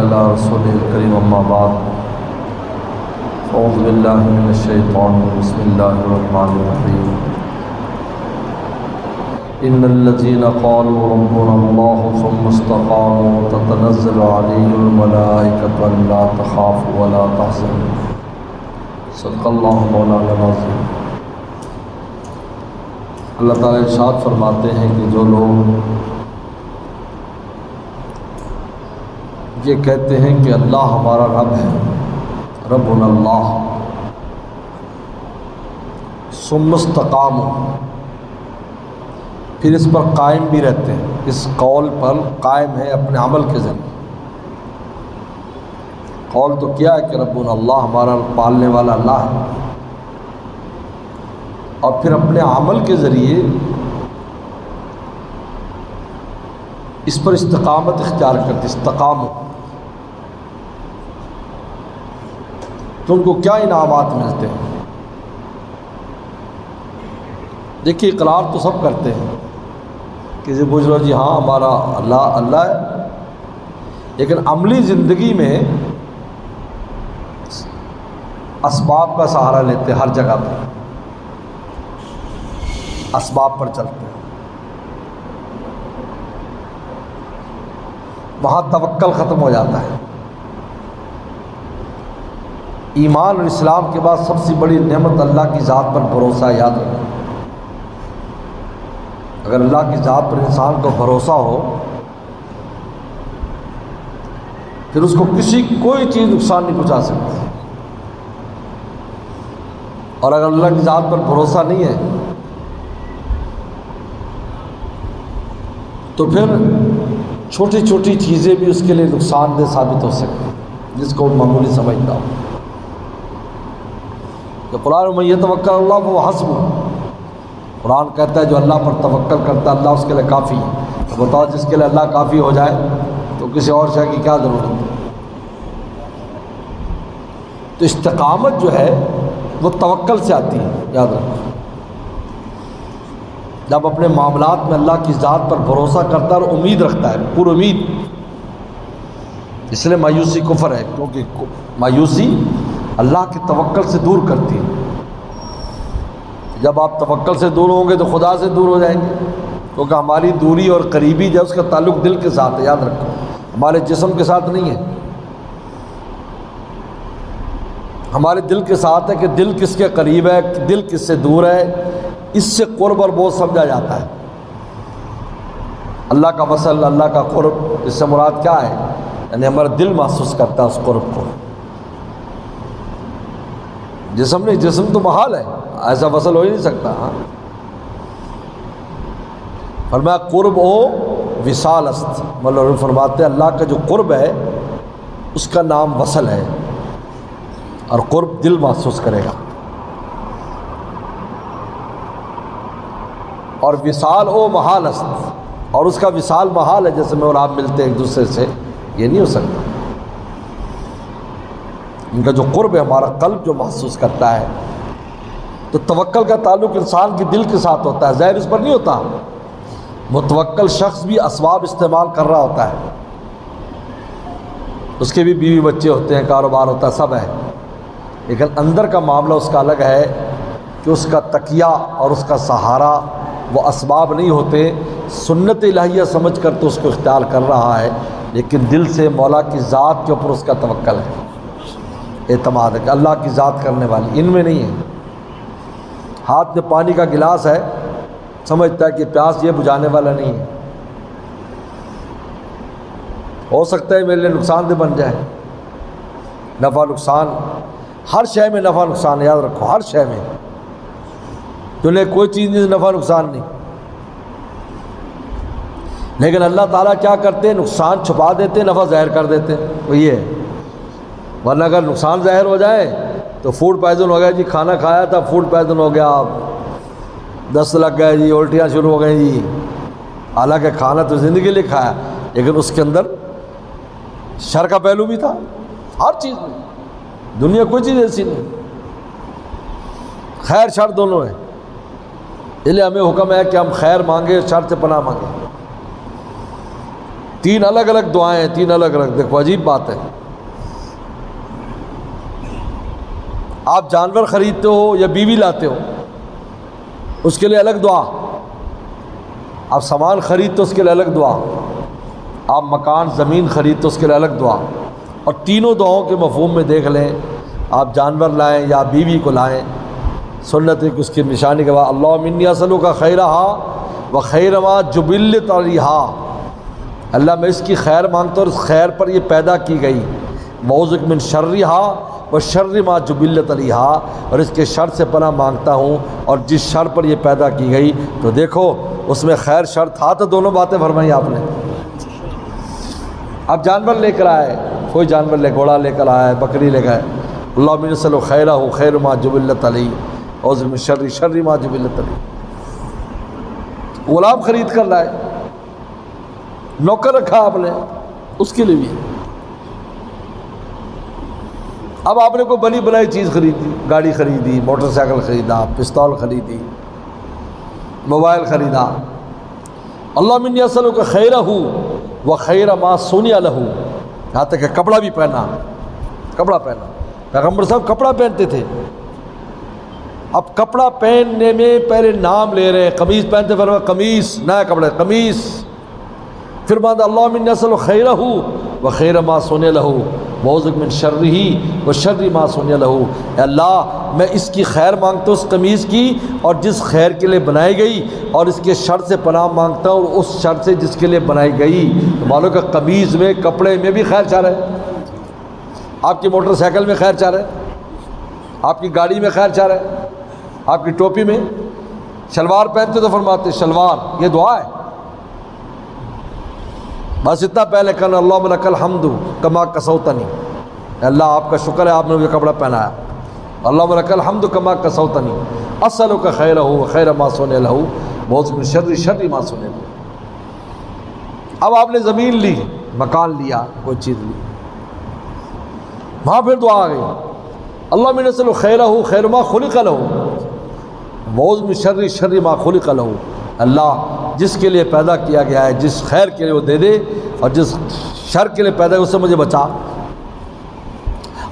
على رسوله الكريم أما بعد أعوذ بالله من الشيطان بسم الله الرحمن الرحيم إن الذين قالوا ربنا الله ثم استقاموا تتنزل عليهم الملائكة ألا تخافوا ولا تحزنوا صدق الله مولانا العظيم۔ اللہ تعالیٰ ارشاد فرماتے ہیں کہ جو لوگ یہ کہتے ہیں کہ اللہ ہمارا رب ہے، ربنا اللہ، ثم استقاموا، پھر اس پر قائم بھی رہتے ہیں، اس قول پر قائم ہے اپنے عمل کے ذریعے۔ قول تو کیا ہے کہ ربنا اللہ، ہمارا پالنے والا اللہ ہے، اور پھر اپنے عمل کے ذریعے اس پر استقامت اختیار کرتے، استقامت، تو ان کو کیا انعامات ملتے ہیں؟ دیکھیے اقرار تو سب کرتے ہیں، کسی پوچھ رہا جی ہاں ہمارا اللہ اللہ ہے، لیکن عملی زندگی میں اسباب کا سہارا لیتے، ہر جگہ پر اسباب پر چلتے ہیں، وہاں توکل ختم ہو جاتا ہے۔ ایمان اور اسلام کے بعد سب سے بڑی نعمت اللہ کی ذات پر بھروسہ، یاد رکھنا۔ اگر اللہ کی ذات پر انسان کو بھروسہ ہو، پھر اس کو کوئی چیز نقصان نہیں پہنچا سکتی، اور اگر اللہ کی ذات پر بھروسہ نہیں ہے تو پھر چھوٹی چھوٹی چیزیں بھی اس کے لیے نقصان دہ ثابت ہو سکتی ہیں، جس کو معمولی سمجھتا ہو۔ کہ قرآن میں یتوکل اللہ فہو حسبہ، قرآن کہتا ہے جو اللہ پر توکل کرتا ہے اللہ اس کے لیے کافی ہے۔ تو بتاؤ جس کے لیے اللہ کافی ہو جائے تو کسی اور شے کی کیا ضرورت ہے؟ تو استقامت جو ہے وہ توکل سے آتی ہے، یاد رکھو۔ جب اپنے معاملات میں اللہ کی ذات پر بھروسہ کرتا ہے اور امید رکھتا ہے، پر امید، اس لیے مایوسی کفر ہے، کیونکہ مایوسی اللہ کی توکل سے دور کرتی ہے۔ جب آپ توکل سے دور ہوں گے تو خدا سے دور ہو جائیں گے، کیونکہ ہماری دوری اور قریبی جو اس کا تعلق دل کے ساتھ ہے، یاد رکھو، ہمارے جسم کے ساتھ نہیں ہے، ہمارے دل کے ساتھ ہے کہ دل کس کے قریب ہے، دل کس سے دور ہے، اس سے قرب اور بہت سمجھا جاتا ہے۔ اللہ کا وصل، اللہ کا قرب، اس سے مراد کیا ہے؟ یعنی ہمارا دل محسوس کرتا ہے اس قرب کو، جسم نہیں، جسم تو محال ہے، ایسا وصل ہو ہی نہیں سکتا۔ ہاں فرمایا قرب او وصال است، مطلب فرماتے ہیں اللہ کا جو قرب ہے اس کا نام وصل ہے، اور قرب دل محسوس کرے گا، اور وصال او محال است، اور اس کا وصال محال ہے، جیسے میں اور آپ ملتے ہیں ایک دوسرے سے، یہ نہیں ہو سکتا۔ ان کا جو قرب ہے ہمارا قلب جو محسوس کرتا ہے، تو توکل کا تعلق انسان کے دل کے ساتھ ہوتا ہے، ظاہر اس پر نہیں ہوتا۔ متوکل شخص بھی اسباب استعمال کر رہا ہوتا ہے، اس کے بھی بیوی بچے ہوتے ہیں، کاروبار ہوتا ہے، سب ہے، لیکن اندر کا معاملہ اس کا الگ ہے کہ اس کا تکیہ اور اس کا سہارا وہ اسباب نہیں ہوتے، سنت الہیہ سمجھ کر تو اس کو اختیار کر رہا ہے، لیکن دل سے مولا کی ذات کے اوپر اس کا توکل ہے، اعتماد ہے کہ اللہ کی ذات کرنے والی، ان میں نہیں ہے۔ ہاتھ میں پانی کا گلاس ہے، سمجھتا ہے کہ پیاس یہ بجھانے والا نہیں ہے، ہو سکتا ہے میرے لیے نقصان دہ بن جائے۔ نفع نقصان، ہر شے میں نفع نقصان، یاد رکھو، ہر شے میں تمہیں کوئی چیز نہیں نفع نقصان نہیں، لیکن اللہ تعالیٰ کیا کرتے ہیں؟ نقصان چھپا دیتے، نفع ظاہر کر دیتے، وہ یہ ہے۔ ورنہ اگر نقصان ظاہر ہو جائے تو فوڈ پوائزن ہو گیا جی، کھانا کھایا تھا فوڈ پوائزن ہو گیا، دست لگ گئے جی، الٹیاں شروع ہو گئی جی، حالانکہ کھانا تو زندگی کے لیے کھایا، لیکن اس کے اندر شر کا پہلو بھی تھا، ہر چیز میں، دنیا کوئی چیز ایسی نہیں، خیر شر دونوں ہیں، اس لیے ہمیں حکم ہے کہ ہم خیر مانگے، شر سے پناہ مانگیں۔ 3 الگ الگ دعائیں ہیں، 3 الگ الگ. دیکھو عجیب بات ہے، آپ جانور خریدتے ہو یا بیوی لاتے ہو اس کے لیے الگ دعا، آپ سامان خریدتے اس کے لیے الگ دعا، آپ مکان زمین خریدتے اس کے لیے الگ دعا. اور تینوں دعاؤں کے مفہوم میں دیکھ لیں، آپ جانور لائیں یا بیوی کو لائیں، سنت ہے کہ اس کی نشانی کے بعد اللہم انی اسألک خیرہا و خیر ما جبلت علیہا، اللہ میں اس کی خیر مانگتا ہوں اور اس خیر پر یہ پیدا کی گئی، وَأَعُوذُ بِکَ مِن شرہا و شر ما جبلت علیہا، اور اس کے شر سے پناہ مانگتا ہوں اور جس شر پر یہ پیدا کی گئی. تو دیکھو اس میں خیر شر تھا تو دونوں باتیں فرمائی آپ نے. اب جانور لے کر آئے، کوئی جانور گھوڑا لے کر آیا ہے، بکری لے گئے، اللہم انی اسألک خیرہ خیر ما جبلت علیہ اعوذ من شر شر ما جبلت علیہ. غلام خرید کر لائے، نوکر رکھا آپ نے اس کے لیے بھی. اب آپ نے کوئی بنی بنائی چیز خریدی، گاڑی خریدی، موٹر سائیکل خریدا، پستول خریدی، موبائل خریدا، اللہم انی اسألک خیرہ و خیر ما صنع لہ، یہاں تک کہ کپڑا بھی پہنا، کپڑا پہنا. پیغمبر صاحب کپڑا پہنتے تھے. اب کپڑا پہننے میں پہلے نام لے رہے ہیں، قمیض پہنتے فرمایا قمیص، نیا کپڑا قمیص. پھر بعد اللہم انی اسألک خیرہ و خیر ما صنع لہ وَأَعُوذُ بِکَ مِن شَرِّهِ وَشَرِّ مَا صُنِعَ لَهُ. اے اللہ میں اس کی خیر مانگتا ہوں اس قمیض کی اور جس خیر کے لیے بنائی گئی، اور اس کے شر سے پناہ مانگتا ہوں اس شر سے جس کے لیے بنائی گئی. تو معلوم کہ قمیض میں، کپڑے میں بھی خیر چاہ رہے ہیں، آپ کی موٹر سائیکل میں خیر چاہ رہے ہیں، آپ کی گاڑی میں خیر چاہ رہے ہیں، آپ کی ٹوپی میں. شلوار پہنتے تو فرماتے شلوار یہ دعا ہے، بس اتنا پہلے کہنا اللہم لک الحمد کما کسوتنی، اللہ آپ کا شکر ہے آپ نے مجھے کپڑا پہنایا. اللہم لک الحمد کما کسوتنی اسألک خیرہ و خیر ما صنع لہ وَأَعُوذُ بِکَ مِن شر شر ما صنع لہ. اب آپ نے زمین لی، مکان لیا، کوئی چیز لی، وہاں پھر دعا آ گئی اللہم انی اسألک خیرہ خیر ما خلق لہ وَأَعُوذُ بِکَ مِن شر شر ما خلق لہ. اللہ جس کے لیے پیدا کیا گیا ہے، جس خیر کے لیے وہ دے دے، اور جس شر کے لیے پیدا ہے اس سے مجھے بچا.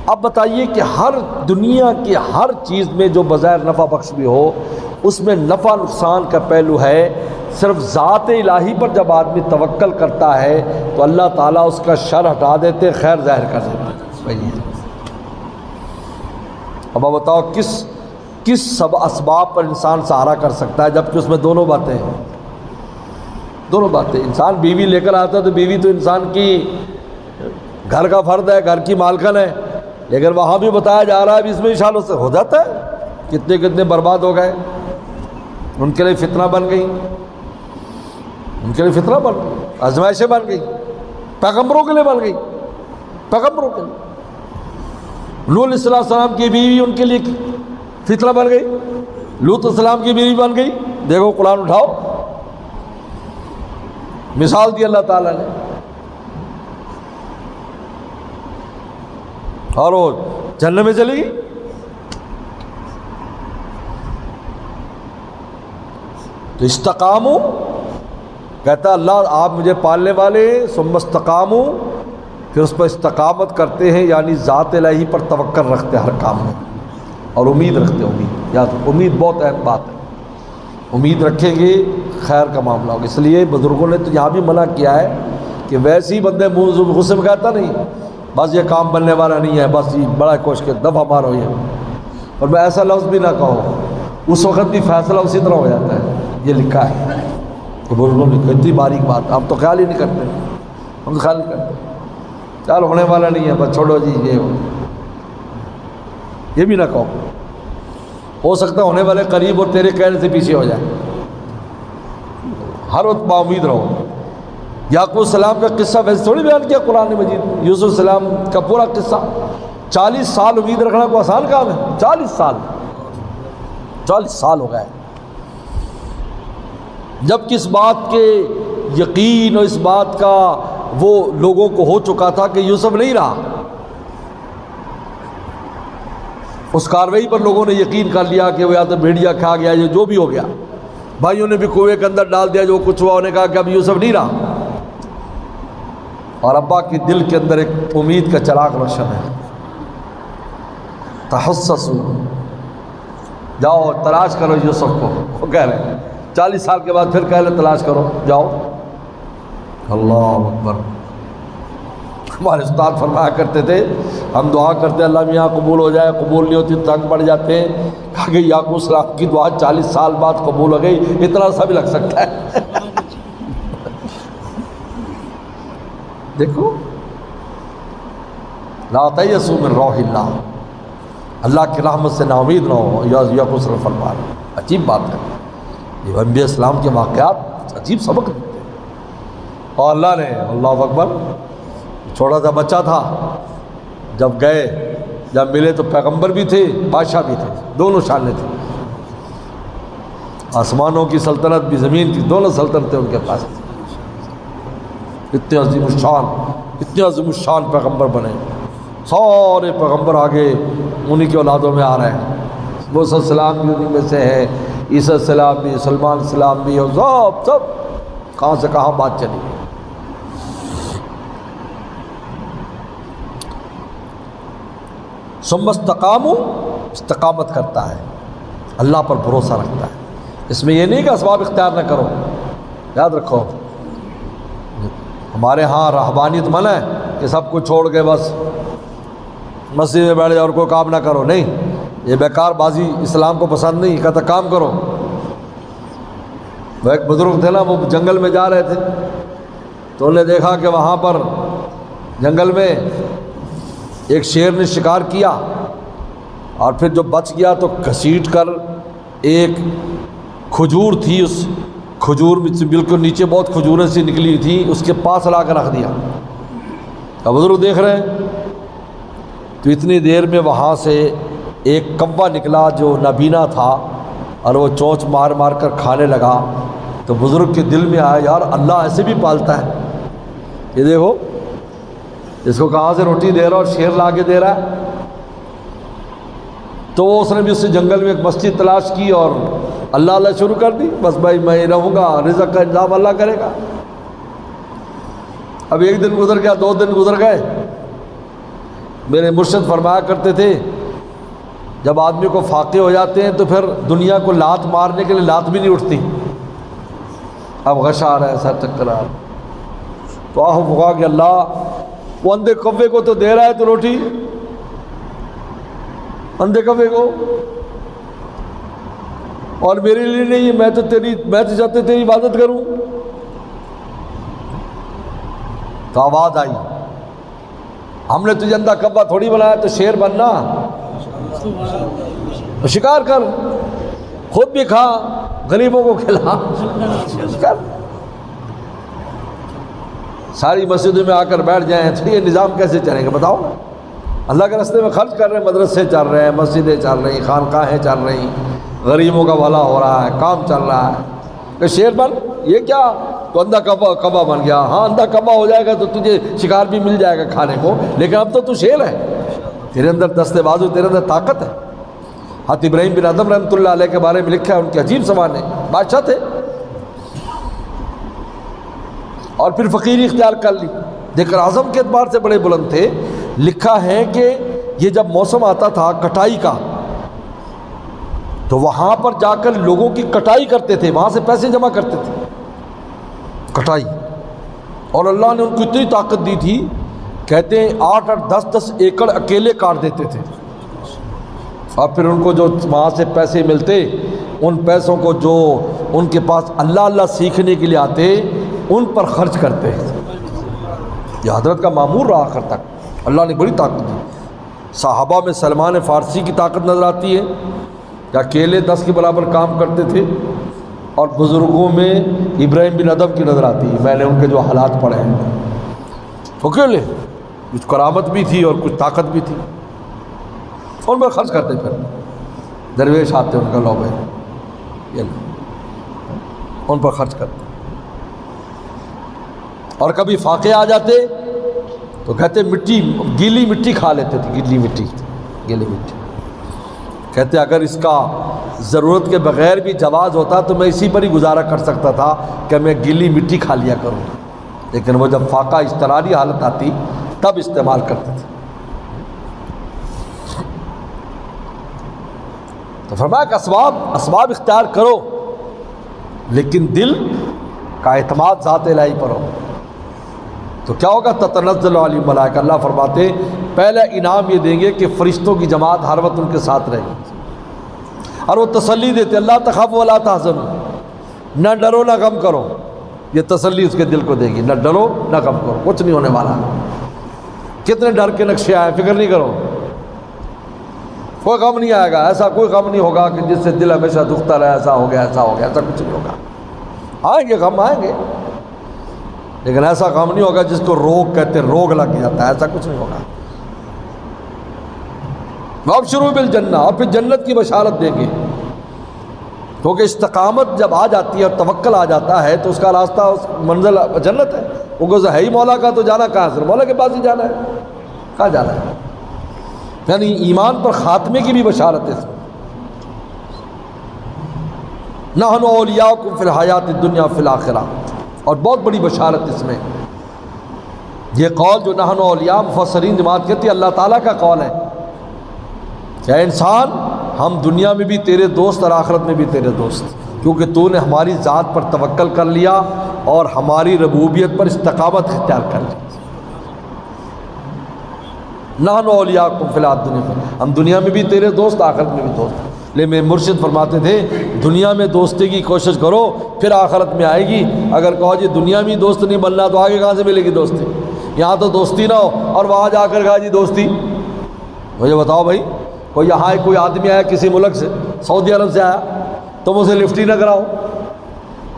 اب بتائیے کہ ہر دنیا کی ہر چیز میں جو بظاہر نفع بخش بھی ہو، اس میں نفع نقصان کا پہلو ہے. صرف ذات الہی پر جب آدمی توکل کرتا ہے تو اللہ تعالیٰ اس کا شر ہٹا دیتے، خیر ظاہر کر دیتے. اب بتاؤ کس سب اسباب پر انسان سہارا کر سکتا ہے، جبکہ اس میں دونوں باتیں ہیں، دونوں باتیں. انسان بیوی لے کر آتا ہے تو بیوی تو انسان کی گھر کا فرد ہے، گھر کی مالکن ہے، لیکن وہاں بھی بتایا جا رہا ہے بھی اس میں انشاءاللہ سے ہو جاتا ہے. کتنے برباد ہو گئے، ان کے لیے فتنہ بن گئی، ان کے لیے فتنہ بن گئی، آزمائشیں بن گئی، پیغمبروں کے لیے بن گئی، پیغمبروں کے لیے. نوح علیہ السلام کی بیوی ان کے لیے فتنہ بن گئی، لوط علیہ السلام کی بیوی بن گئی. دیکھو قرآن اٹھاؤ، مثال دی اللہ تعالیٰ نے. اور وہ جنت میں چلی گئی. تو استقاموا، کہتا اللہ آپ مجھے پالنے والے ہیں، ثم استقاموا، پھر اس پر استقامت کرتے ہیں، یعنی ذات الہی پر توکل رکھتے ہیں ہر کام میں، اور امید رکھتے ہیں. امید یاد، امید بہت اہم بات ہے. امید رکھیں گے خیر کا معاملہ ہوگا. اس لیے بزرگوں نے تو یہاں بھی منع کیا ہے کہ ویسے ہی بندے منہ غصے میں کہتا نہیں بس یہ کام بننے والا نہیں ہے، بس یہ بڑا کوشش کے دفعہ مارو یہ. اور میں ایسا لفظ بھی نہ کہوں، اس وقت بھی فیصلہ اسی طرح ہو جاتا ہے. یہ لکھا ہے بزرگوں نے، اتنی باریک بات ہم تو خیال ہی نہیں کرتے، ہم تو خیال نہیں کرتے، چل ہونے والا نہیں ہے بس چھوڑو جی. یہ بھی نہ کہو، ہو سکتا ہے ہونے والے قریب اور تیرے کہنے سے پیچھے ہو جائے. ہر وقت با امید رہو. یعقوب السلام کا قصہ ویسے تھوڑی بیان کیا قرآن مجید، یوسف السلام کا پورا قصہ. 40 سال امید رکھنا کوئی آسان کام ہے؟ 40 سال ہو گئے. جب کس بات کے یقین اور اس بات کا وہ لوگوں کو ہو چکا تھا کہ یوسف نہیں رہا، اس کارروائی پر لوگوں نے یقین کر لیا کہ وہ یا تو بھیڑیا کھا گیا، یہ جو بھی ہو گیا. بھائیوں نے بھی کنویں کے اندر ڈال دیا، جو کچھ ہوا، انہوں نے کہا کہ اب یوسف نہیں رہا. اور ابا کی دل کے اندر ایک امید کا چراغ روشن ہے. تحسسوا، جاؤ تلاش کرو یوسف کو. وہ کہہ رہے ہیں 40 سال کے بعد پھر کہہ لیں تلاش کرو، جاؤ. اللہ اکبر. ہمارے استاد فرمایا کرتے تھے، ہم دعا کرتے اللہ میاں قبول ہو جائے، قبول نہیں ہوتی تنگ پڑ جاتے ہیں. کہا کہ یعقوب السلام کی دعا 40 سال بعد قبول ہو گئی، اتنا سا بھی لگ سکتا ہے. دیکھو، لا تیأسوا من روح اللہ، اللہ کی رحمت سے نا امید نہ ہو. یعقوب السلام فرما رہے ہیں. عجیب بات ہے، یہ انبیاء اسلام کے واقعات عجیب سبق دیتے ہیں. اور اللہ نے، اللہ اکبر، چھوٹا سا بچہ تھا، جب گئے، جب ملے تو پیغمبر بھی تھے، بادشاہ بھی تھے، دونوں شانیں تھیں. آسمانوں کی سلطنت بھی، زمین کی، دونوں سلطنتیں ان کے پاس. اتنے عظیم الشان، اتنے عظیم الشان پیغمبر بنے. سارے پیغمبر آگے انہی کے اولادوں میں آ رہے ہیں. موسیٰ السلام بھی انہی میں سے ہے، عیسیٰ السلام بھی، سلمان السلام بھی، اور سب کہاں سے کہاں بات چلی. ثم استقاموا، استقامت کرتا ہے، اللہ پر بھروسہ رکھتا ہے. اس میں یہ نہیں کہ اسباب اختیار نہ کرو. یاد رکھو، ہمارے ہاں رہبانیت منع ہے کہ سب کو چھوڑ کے بس مسجد میں بیٹھ جاؤ اور کوئی کام نہ کرو. نہیں، یہ بیکار بازی اسلام کو پسند نہیں. کہتا کام کرو. وہ ایک بزرگ تھے نا، وہ جنگل میں جا رہے تھے تو انہوں نے دیکھا کہ وہاں پر جنگل میں ایک شیر نے شکار کیا، اور پھر جو بچ گیا تو گھسیٹ کر ایک کھجور تھی، اس کھجور میں سے بالکل نیچے بہت کھجوریں سی نکلی تھی، اس کے پاس لا کر رکھ دیا. اب بزرگ دیکھ رہے ہیں تو اتنی دیر میں وہاں سے ایک کوا نکلا جو نابینا تھا، اور وہ چونچ مار مار کر کھانے لگا. تو بزرگ کے دل میں آیا، یار اللہ ایسے بھی پالتا ہے. یہ دیکھو اس کو کہاں سے روٹی دے رہا اور شیر لا کے دے رہا ہے. تو اس نے بھی اس سے جنگل میں ایک مسجد تلاش کی اور اللہ اللہ شروع کر دی. بس بھائی میں ہی رہوں گا، رزق کا انتظام اللہ کرے گا. اب ایک دن گزر گیا، 2 دن گزر گئے. میرے مرشد فرمایا کرتے تھے جب آدمی کو فاقے ہو جاتے ہیں تو پھر دنیا کو لات مارنے کے لیے لات بھی نہیں اٹھتی. اب غش آ رہا ہے، سر چکر آ رہا ہے. تو آہ بھگا کہ اللہ، وہ اندھے کوے کو تو دے رہا ہے تو روٹی اندھے کوے کو، اور میرے لیے نہیں. میں تو چاہتے تیری عبادت کروں. تو آواز آئی، ہم نے تجھے اندھا کبا تھوڑی بنایا تو شیر بننا. شکار کر، خود بھی کھا، غریبوں کو کھلا. ساری مسجدوں میں آ کر بیٹھ جائیں تو یہ نظام کیسے چلے گا بتاؤ نا. اللہ کے راستے میں خرچ کر رہے ہیں، مدرسے چل رہے ہیں، مسجدیں چل رہی، خانقاہیں چل رہی، غریبوں کا بھلا ہو رہا ہے، کام چل رہا ہے. کہ شیر بن، یہ کیا تو اندھا کبا بن گیا. ہاں اندھا کبا ہو جائے گا تو تجھے شکار بھی مل جائے گا کھانے کو، لیکن اب تو شیر ہے، تیرے اندر دست بازو، تیرے اندر طاقت ہے. حضرت ابراہیم بن ادم رحمۃ اللہ علیہ کے بارے میں لکھا ہے، ان کے عجیب زمانے بادشاہ تھے اور پھر فقیری اختیار کر لی. دیکھر اعظم کے اعتبار سے بڑے بلند تھے. لکھا ہے کہ یہ جب موسم آتا تھا کٹائی کا تو وہاں پر جا کر لوگوں کی کٹائی کرتے تھے، وہاں سے پیسے جمع کرتے تھے، کٹائی. اور اللہ نے ان کو اتنی طاقت دی تھی، کہتے ہیں 8-8 10-10 ایکڑ اکیلے کاٹ دیتے تھے. اور پھر ان کو جو وہاں سے پیسے ملتے، ان پیسوں کو جو ان کے پاس اللہ اللہ سیکھنے کے لیے آتے ان پر خرچ کرتے. یہ حضرت کا معمول رہا آخر تک. اللہ نے بڑی طاقت دی. صحابہ میں سلمان فارسی کی طاقت نظر آتی ہے کہ اکیلے 10 کے برابر کام کرتے تھے، اور بزرگوں میں ابراہیم بن ادم کی نظر آتی ہے. میں نے ان کے جو حالات پڑھے ہیں، اکیلے کچھ کرامت بھی تھی اور کچھ طاقت بھی تھی، ان پر خرچ کرتے. پھر درویش آتے ان کا لو بھائی، ان پر خرچ کرتے. اور کبھی فاقے آ جاتے تو کہتے مٹی، گیلی مٹی کھا لیتے تھے. گیلی مٹی کہتے اگر اس کا ضرورت کے بغیر بھی جواز ہوتا تو میں اسی پر ہی گزارا کر سکتا تھا کہ میں گیلی مٹی کھا لیا کروں. لیکن وہ جب فاقہ اضطراری حالت آتی تب استعمال کرتے تھے۔ تو فرمایا کہ اسباب اختیار کرو، لیکن دل کا اعتماد ذات الہی پر ہو۔ تو کیا ہوگا؟ تتنزل علیہم الملائکہ، اللہ فرماتے پہلا انعام یہ دیں گے کہ فرشتوں کی جماعت ہر وقت ان کے ساتھ رہے گی، اور وہ تسلی دیتے اللہ تخافوا ولا تحزنوا، نہ ڈرو نہ غم کرو۔ یہ تسلی اس کے دل کو دے گی، نہ ڈرو نہ غم کرو، کچھ نہیں ہونے والا۔ کتنے ڈر کے نقشے آئے، فکر نہیں کرو، کوئی غم نہیں آئے گا، ایسا کوئی غم نہیں ہوگا کہ جس سے دل ہمیشہ دکھتا رہے ایسا ہو گیا ایسا ہو گیا، ایسا کچھ نہیں ہوگا۔ آئیں گے غم، آئیں گے، لیکن ایسا غم نہیں ہوگا جس کو روگ کہتے ہیں، روگ لگ جاتا ہے، ایسا کچھ نہیں ہوگا۔ وابشروا بالجنہ، اور پھر جنت کی بشارت دیں گے، کیونکہ استقامت جب آ جاتی ہے اور توکل آ جاتا ہے تو اس کا راستہ، اس منزل جنت ہے۔ وہ گوزہ ہے ہی مولا کا، تو جانا کہاں سے؟ مولا کے پاس ہی جانا ہے، کہاں جانا ہے؟ یعنی ایمان پر خاتمے کی بھی بشارت ہے اس میں۔ نحن اولیاؤکم فی الحیات الدنیا فی الآخرہ، اور بہت بڑی بشارت اس میں۔ یہ قول جو نحن اولیاء، مفسرین جماعت کہتی ہے اللہ تعالیٰ کا قول ہے کہ اے انسان ہم دنیا میں بھی تیرے دوست اور آخرت میں بھی تیرے دوست، کیونکہ تو نے ہماری ذات پر توکل کر لیا اور ہماری ربوبیت پر استقامت اختیار کر لی۔ نحن اولیاءکم فی الحیات الدنیا، ہم دنیا میں بھی تیرے دوست، آخرت میں بھی دوست۔ لیکن میرے مرشد فرماتے تھے دنیا میں دوستی کی کوشش کرو، پھر آخرت میں آئے گی۔ اگر کہو جی دنیا میں دوست نہیں بننا تو آگے کہاں سے ملے گی دوستی؟ یہاں تو دوستی نہ ہو اور وہاں جا کر کہا جی دوستی۔ مجھے بتاؤ بھائی، کوئی یہاں کوئی آدمی آیا کسی ملک سے، سعودی عرب سے آیا، تم اسے لفٹ ہی نہ کراؤ،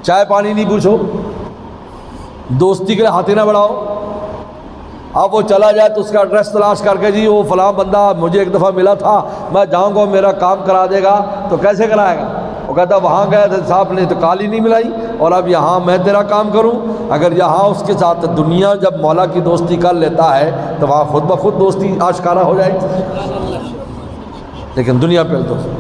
چائے پانی نہیں پوچھو، دوستی کے لیے ہاتھ ہی نہ بڑھاؤ۔ اب وہ چلا جائے تو اس کا ایڈریس تلاش کر کے جی وہ فلاں بندہ مجھے ایک دفعہ ملا تھا، میں جاؤں گا میرا کام کرا دے گا، تو کیسے کرائے گا؟ وہ کہتا وہاں گیا تھا صاحب نے تو کال ہی نہیں ملائی، اور اب یہاں میں تیرا کام کروں۔ اگر یہاں اس کے ساتھ دنیا جب مولا کی دوستی کر لیتا ہے تو وہاں خود بخود دوستی آشکارا ہو جائے گی، لیکن دنیا پہ دوستی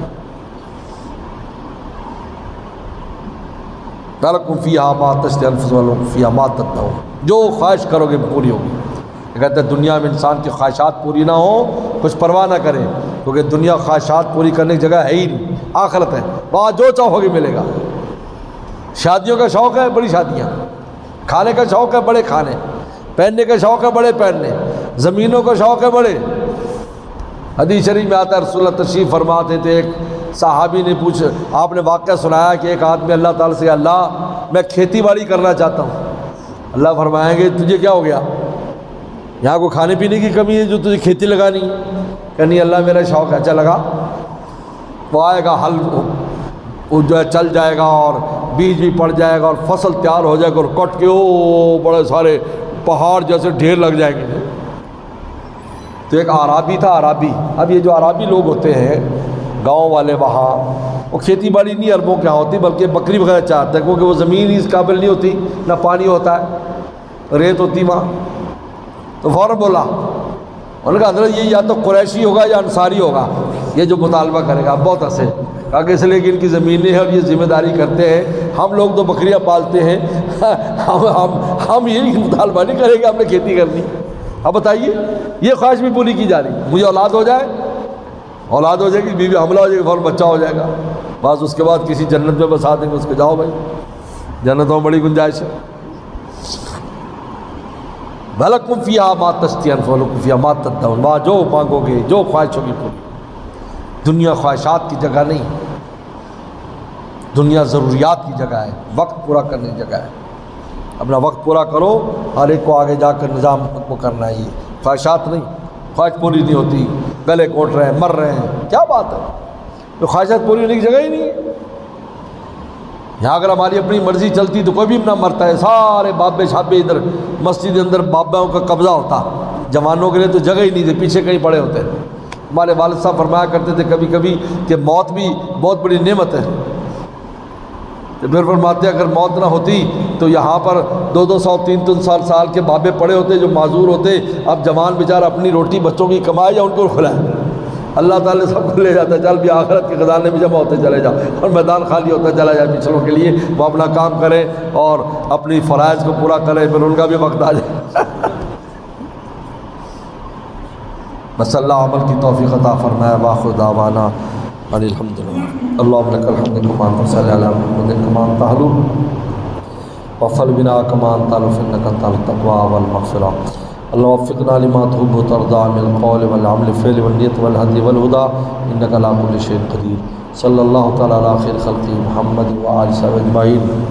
لکم فیہا ما تشتہی الانفس ولکم فیہا ما تدعون، جو خواہش کرو گے پوری ہوگی۔ کہتے ہیں دنیا میں انسان کی خواہشات پوری نہ ہوں، کچھ پرواہ نہ کرے، کیونکہ دنیا خواہشات پوری کرنے کی جگہ ہے ہی نہیں، آخرت ہے، وہاں جو چاہو گے ملے گا۔ شادیوں کا شوق ہے، بڑی شادیاں، کھانے کا شوق ہے، بڑے کھانے، پہننے کا شوق ہے، بڑے پہننے، زمینوں کا شوق ہے، بڑے۔ حدیث شریف میں آتا ہے رسول اللہ تشریف فرماتے تھے، ایک صحابی نے پوچھا، آپ نے واقعہ سنایا کہ ایک آدمی اللہ تعالیٰ سے، اللہ میں کھیتی باڑی کرنا چاہتا ہوں۔ اللہ فرمائیں گے تجھے کیا ہو گیا؟ یہاں کو کھانے پینے کی کمی ہے جو تجھے کھیتی لگانی؟ کہ نہیں اللہ میرا شوق ہے، اچھا لگا۔ وہ آئے گا، ہل وہ جو ہے چل جائے گا اور بیج بھی پڑ جائے گا اور فصل تیار ہو جائے گا، اور کٹ کے وہ بڑے سارے پہاڑ جیسے ڈھیر لگ جائیں گے۔ تو ایک عرابی تھا، عرابی، اب یہ جو عرابی لوگ ہوتے ہیں گاؤں والے، وہاں وہ کھیتی باڑی نہیں عربوں کے یہاں ہوتی، بلکہ بکری وغیرہ چاہتے ہیں، کیونکہ وہ زمین ہی اس قابل نہیں ہوتی، نہ پانی ہوتا ہے، ریت ہوتی وہاں۔ تو فوراً بولا، انہوں نے کہا حضرت یہ یا تو قریشی ہوگا یا انصاری ہوگا یہ جو مطالبہ کرے گا۔ بہت ہنسے، کہا کہ اس لیے کہ ان کی زمینیں ہیں اور یہ ذمہ داری کرتے ہیں، ہم لوگ تو بکریاں پالتے ہیں، ہم یہی مطالبہ نہیں کریں گے، ہم نے کھیتی کرنی۔ اب بتائیے یہ خواہش بھی پوری کی جا رہی، مجھے اولاد ہو جائے، اولاد ہو جائے گی، بیوی حملہ ہو جائے گی، فوراً بچہ ہو جائے گا، بس اس کے بعد کسی جنت میں بسا دیں گے اس کے، جاؤ بھائی جنتوں میں بڑی گنجائش ہے۔ وَلَكُمْ فِيهَا مَا تَشْتَهِي الْأَنفُسُ وَلَكُمْ فِيهَا مَا تَدَّعُونَ، وہاں جو مانگو گے، جو خواہش ہوگی پوری۔ دنیا خواہشات کی جگہ نہیں، دنیا ضروریات کی جگہ ہے، وقت پورا کرنے کی جگہ ہے۔ اپنا وقت پورا کرو، ہر ایک کو آگے جا کر نظام کو کرنا ہے، یہ خواہشات نہیں، خواہش پوری نہیں ہوتی، گلے کوٹ رہے ہیں، مر رہے ہیں، کیا بات ہے؟ تو خواہشات پوری ہونے کی جگہ ہی نہیں ہے۔ یہاں اگر ہماری اپنی مرضی چلتی تو کوئی بھی نہ مرتا ہے، سارے بابے شابے ادھر مسجد کے اندر باباؤں کا قبضہ ہوتا، جوانوں کے لیے تو جگہ ہی نہیں تھی، پیچھے کہیں پڑے ہوتے۔ ہمارے والد صاحب فرمایا کرتے تھے کبھی کبھی کہ موت بھی بہت بڑی نعمت ہے، تو پھر فرماتے ہیں اگر موت نہ ہوتی تو یہاں پر 200 300 سال کے بابے پڑے ہوتے جو معذور ہوتے، اب جوان بیچارہ اپنی روٹی بچوں کی کمائے یا ان کو کھلائے۔ اللہ تعالیٰ سب کو لے جاتا ہے، چل بھی آخرت کے خزانے میں جمع ہوتے چلے جاؤ، اور میدان خالی ہوتا چلا جائے پچھلوں کے لیے، وہ اپنا کام کریں اور اپنی فرائض کو پورا کریں، پھر ان کا بھی وقت آ جائے۔ بس اللہ عمل کی توفیق عطا فرمائے۔ وآخر دعوانا ان الحمدللہ۔ اللہم لک الحمد کما صلی علی محمد کما تحلو وفل بنا کما تعلف انک انت التقوی والمغفرہ۔ اللہم وفقنا لما تحب وترضى من القول والعمل والفعل والنیت والهدی والہدی انک علی کل شیء قدیر۔ صلی اللہ تعالی علی خیر خلقہ محمد وآلہ وصحبہ اجمعین۔